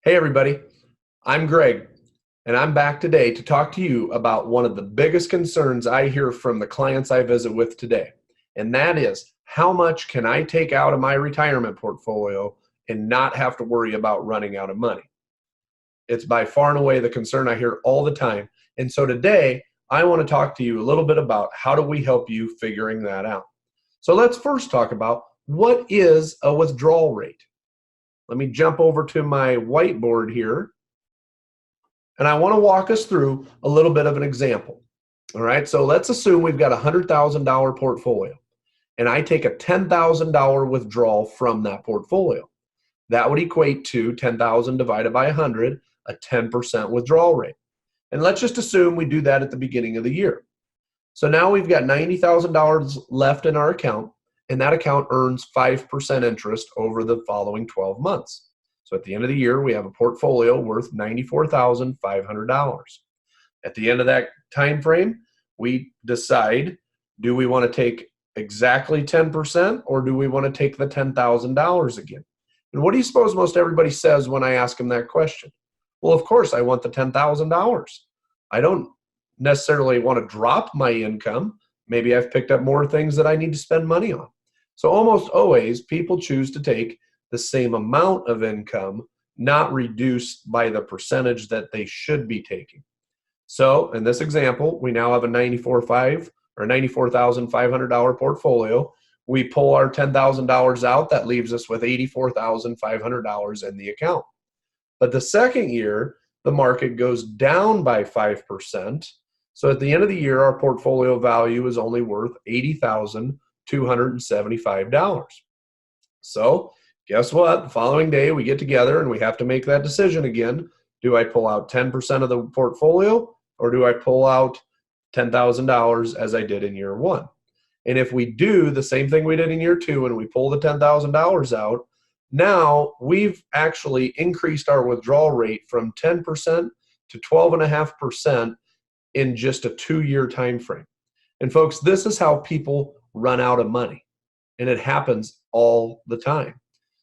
Hey everybody, I'm Greg, and I'm back today to talk to you about one of the biggest concerns I hear from the clients I visit with today. And that is, how much can I take out of my retirement portfolio and not have to worry about running out of money? It's by far and away the concern I hear all the time. And so today, I want to talk to you a little bit about how do we help you figuring that out. So let's first talk about what is a withdrawal rate. Let me jump over to my whiteboard here, and I want to walk us through a little bit of an example. All right, so let's assume we've got a $100,000 portfolio, and I take a $10,000 withdrawal from that portfolio. That would equate to 10,000 divided by 100, a 10% withdrawal rate. And let's just assume we do that at the beginning of the year. So now we've got $90,000 left in our account, and that account earns 5% interest over the following 12 months. So at the end of the year, we have a portfolio worth $94,500. At the end of that time frame, we decide, do we want to take exactly 10% or do we want to take the $10,000 again? And what do you suppose most everybody says when I ask them that question? Well, of course, I want the $10,000. I don't necessarily want to drop my income. Maybe I've picked up more things that I need to spend money on. So almost always people choose to take the same amount of income, not reduced by the percentage that they should be taking. So in this example, we now have a $94,500 portfolio. We pull our $10,000 out, that leaves us with $84,500 in the account. But the second year, the market goes down by 5%. So at the end of the year, our portfolio value is only worth $80,275. So guess what? The following day, we get together and we have to make that decision again. Do I pull out 10% of the portfolio or do I pull out $10,000 as I did in year one? And if we do the same thing we did in year two and we pull the $10,000 out, now we've actually increased our withdrawal rate from 10% to 12.5% in just a 2-year time frame. And folks, this is how people run out of money, and it happens all the time.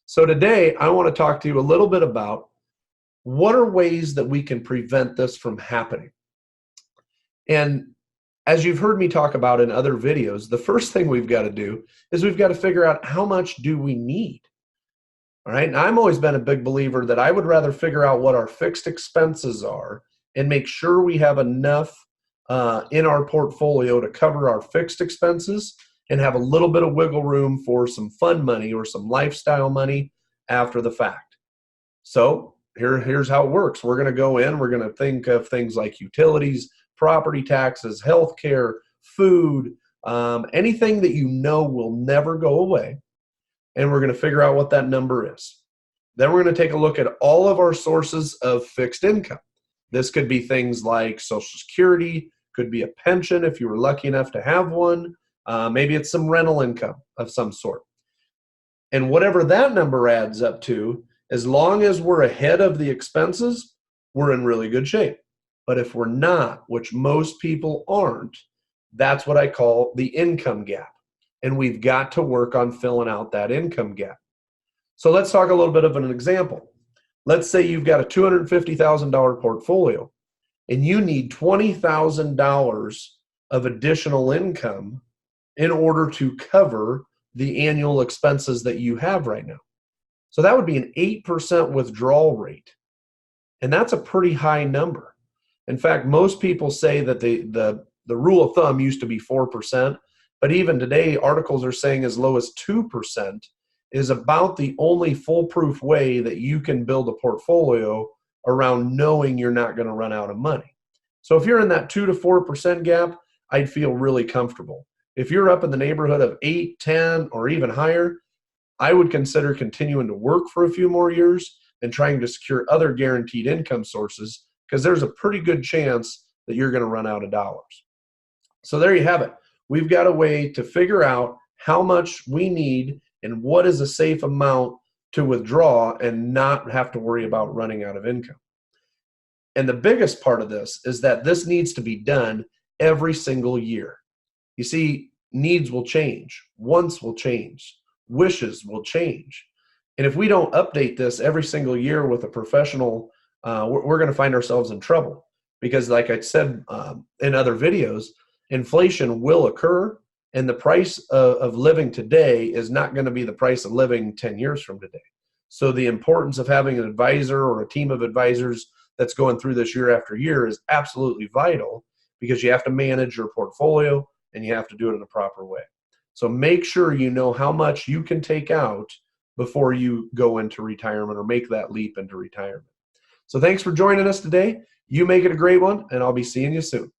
So today I want to talk to you a little bit about what are ways that we can prevent this from happening. And as you've heard me talk about in other videos, the first thing we've got to do is we've got to figure out how much do we need. All right, and I've always been a big believer that I would rather figure out what our fixed expenses are and make sure we have enough in our portfolio to cover our fixed expenses and have a little bit of wiggle room for some fun money or some lifestyle money after the fact. So here's how it works. We're going to go in, we're going to think of things like utilities, property taxes, healthcare, food, anything that you know will never go away. And we're going to figure out what that number is. Then we're going to take a look at all of our sources of fixed income. This could be things like Social Security, could be a pension if you were lucky enough to have one. Maybe it's some rental income of some sort. And whatever that number adds up to, as long as we're ahead of the expenses, we're in really good shape. But if we're not, which most people aren't, that's what I call the income gap. And we've got to work on filling out that income gap. So let's talk a little bit of an example. Let's say you've got a $250,000 portfolio and you need $20,000 of additional income in order to cover the annual expenses that you have right now. So that would be an 8% withdrawal rate. And that's a pretty high number. In fact, most people say that the rule of thumb used to be 4%. But even today, articles are saying as low as 2% is about the only foolproof way that you can build a portfolio around knowing you're not going to run out of money. So if you're in that 2 to 4% gap, I'd feel really comfortable. If you're up in the neighborhood of 8, 10, or even higher, I would consider continuing to work for a few more years and trying to secure other guaranteed income sources, because there's a pretty good chance that you're going to run out of dollars. So there you have it. We've got a way to figure out how much we need and what is a safe amount to withdraw and not have to worry about running out of income. And the biggest part of this is that this needs to be done every single year. You see, needs will change, wants will change, wishes will change. And if we don't update this every single year with a professional, we're going to find ourselves in trouble. Because like I said in other videos, inflation will occur, and the price of living today is not going to be the price of living 10 years from today. So the importance of having an advisor or a team of advisors that's going through this year after year is absolutely vital, because you have to manage your portfolio and you have to do it in a proper way. So make sure you know how much you can take out before you go into retirement or make that leap into retirement. So thanks for joining us today. You make it a great one, and I'll be seeing you soon.